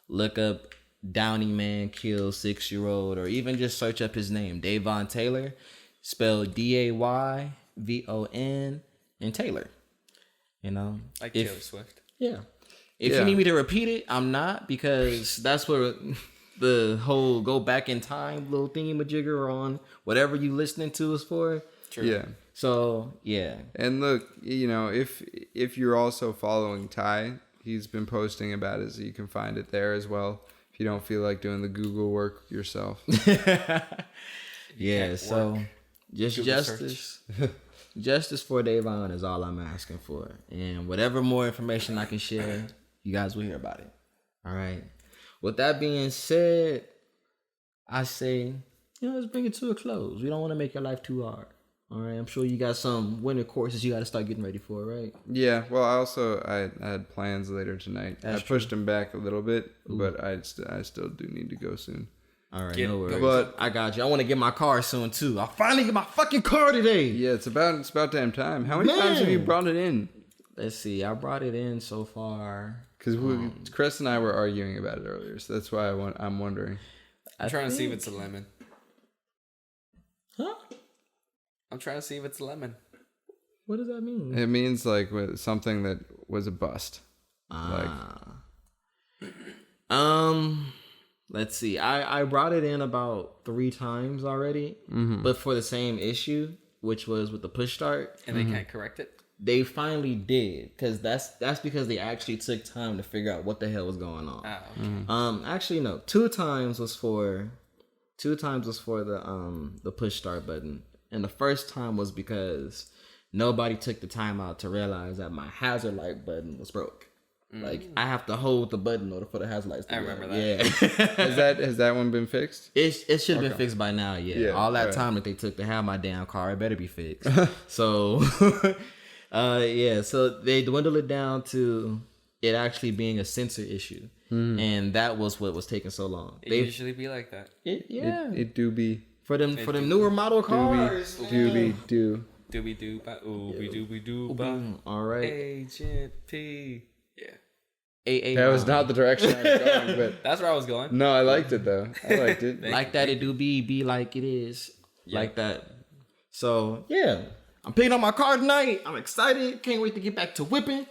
look up Downey Man kills 6-year-old, or even just search up his name, Dayvon Taylor, spelled Dayvon and Taylor. You know, like Taylor Swift. Yeah. If you need me to repeat it, I'm not, because that's where the whole go back in time little thingy-majigger on whatever you listening to is for. True. Yeah. So, yeah. And look, you know, if you're also following Ty, he's been posting about it, so you can find it there as well if you don't feel like doing the Google work yourself. Yeah, so just Google justice. Justice for Dayvon is all I'm asking for. And whatever more information I can share, you guys will hear about it. All right. With that being said, I say, let's bring it to a close. We don't want to make your life too hard. All right. I'm sure you got some winter courses you got to start getting ready for, right? Yeah. Well, I had plans later tonight. I pushed them back a little bit, but I still do need to go soon. All right, no worries. But I got you. I want to get my car soon too. I'll finally get my fucking car today. Yeah, it's about damn time. How many times have you brought it in? Let's see. I brought it in so far. Because Chris and I were arguing about it earlier, so that's why I'm wondering. I'm trying to see if it's a lemon. Huh? I'm trying to see if it's a lemon. What does that mean? It means like something that was a bust. Let's see. I brought it in about 3 times already, but for the same issue, which was with the push start. And they can't correct it? they finally did, because that's because they actually took time to figure out what the hell was going on. Oh, okay. Actually no, two times was for the push start button, and the first time was because nobody took the time out to realize that my hazard light button was broke. Like, I have to hold the button in order for the hazard lights to I go. remember that. Yeah. Has that one been fixed? It should have been fixed by now, yeah. All that time that they took to have my damn car, it better be fixed. So, so they dwindled it down to it actually being a sensor issue. And that was what was taking so long. It usually be like that. It do be. For them newer model cars. Do. Doobie doo ba ooby dooby doo ba. All right. Agent P. AA. That was not the direction I was going, but That's where I was going. no, I liked it though. I liked it. Like that it do be like it is. Like that. So yeah. I'm picking up my car tonight. I'm excited. Can't wait to get back to whipping.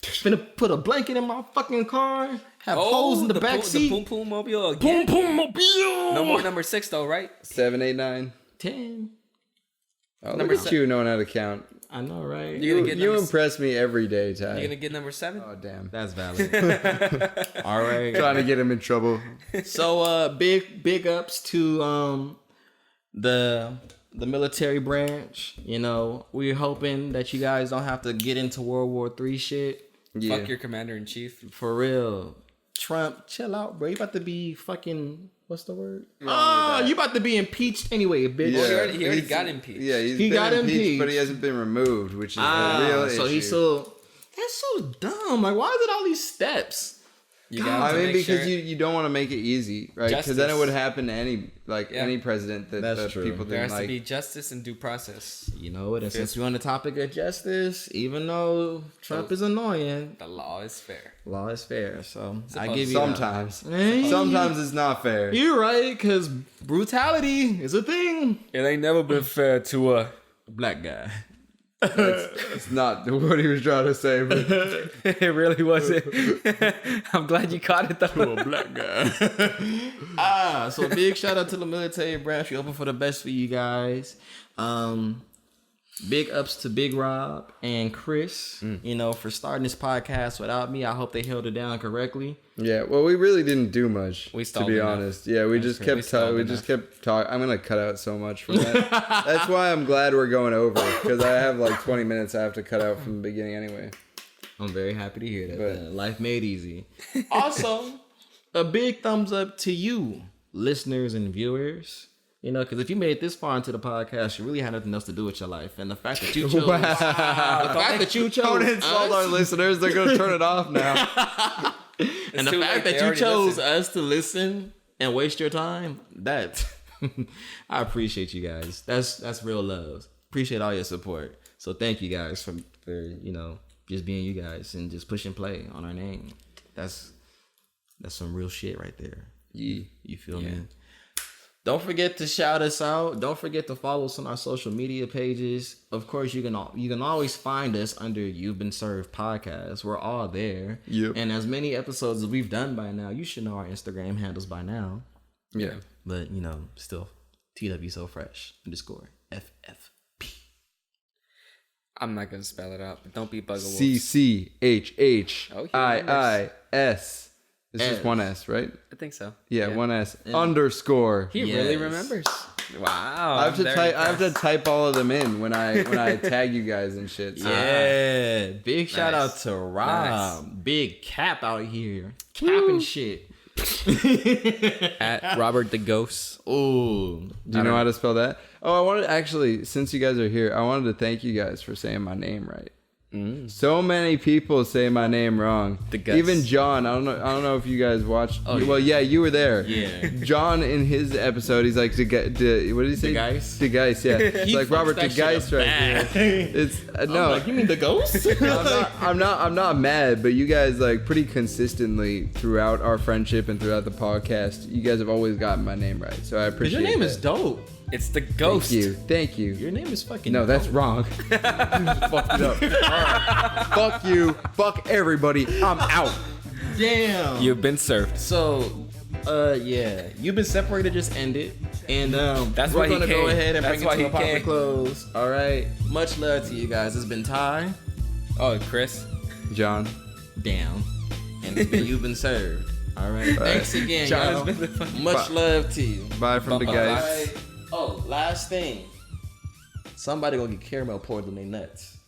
Finna put a blanket in my fucking car. Have holes in the back seat. The Poom Poom Mobile again. Poom Poom Mobile. No more number 6 though, right? 7, 8, 9. 10. Oh, look at you knowing how to count. I know, right? You impress me every day, Ty. You're gonna get number 7? Oh damn. That's valid. All right. Trying to get him in trouble. So big ups to the military branch. You know, we're hoping that you guys don't have to get into World War III shit. Yeah. Fuck your commander in chief. For real. Trump, chill out, bro. You about to be fucking, what's the word? You about to be impeached anyway, bitch. Yeah. He already got impeached. Yeah, He got impeached, but he hasn't been removed, which is a real issue. So he's so, that's so dumb. Like, why is it all these steps? I mean, because you don't want to make it easy, right? Because then it would happen to any president that true. people There didn't has like. to be justice and due process. You know what? And since we're on the topic of justice, even though Trump is annoying, The law is fair. law is fair. So I give you Sometimes. Hey. Sometimes it's not fair. You're right, because brutality is a thing. It ain't never been fair to a Black guy. It's not what he was trying to say, but It really wasn't. I'm glad you caught it though. A black guy. So big shout out to the military branch. We open for the best for you guys. Big ups to Big Rob and Chris, you know, for starting this podcast without me. I hope they held it down correctly. yeah. Well, we really didn't do much. We to stalled be enough. honest. Yeah, we just kept talking. I'm gonna cut out so much from that. That's why I'm glad we're going over, because I have like 20 minutes I have to cut out from the beginning anyway. I'm very happy to hear that. But- man. Life made easy. Also, a big thumbs up to you, listeners and viewers. You know, because if you made it this far into the podcast, you really had nothing else to do with your life. And the fact that you chose, Wow. the fact that you chose Don't insult our listeners. They're gonna turn it off now. and the too fact late. that They you already chose listened. us to listen and waste your time, that I appreciate you guys. That's real love. Appreciate all your support. So thank you guys for you know, just being you guys and just pushing play on our name. That's some real shit right there. Yeah. You feel me? Don't forget to shout us out. Don't forget to follow us on our social media pages. Of course, you can always find us under You've Been Served Podcast. We're all there. Yep. And as many episodes as we've done by now, you should know our Instagram handles by now. Yeah. But, you know, still TWSoFresh_FFP. I'm not gonna spell it out, but don't be bugger wolves. CCHHIIS. Oh, he remembers. It's just one S, right? I think so. Yeah, one S underscore. He really remembers. Wow. I have to type all of them in when I tag you guys and shit. So. Yeah. Big shout out to Rob. Nice. Big Cap out here. Capping shit. At Robert the Ghost. Oh. Do you know how to spell that? Oh, I wanted actually, since you guys are here, I wanted to thank you guys for saying my name right. So many people say my name wrong. The Gus. Even John. I don't know if you guys watched. Well, yeah, you were there. Yeah. John in his episode, he's like, what did he say? Geus? De Geus, yeah. It's like Robert De Geus right here. It's no. Like, you mean the ghost? I'm not mad, but you guys like pretty consistently throughout our friendship and throughout the podcast, you guys have always gotten my name right. So I appreciate Your name that. is dope. It's the Ghost. Thank you. Your name is fucking No, dope. that's wrong. You just fucked it up. All right. Fuck you. Fuck everybody. I'm out. Damn. You've been served. So, yeah. You've Been Separated just ended. And That's we're why he gonna go came. ahead and That's bring why it to he a proper came. close. All right. Much love to you guys. It's been Ty. Oh, Chris. John. Damn. And you've been served. All right. Thanks again, John y'all. has been the Much love to you. Bye from the Bye-bye. guys. Oh, last thing. Somebody gonna get caramel poured in their nuts.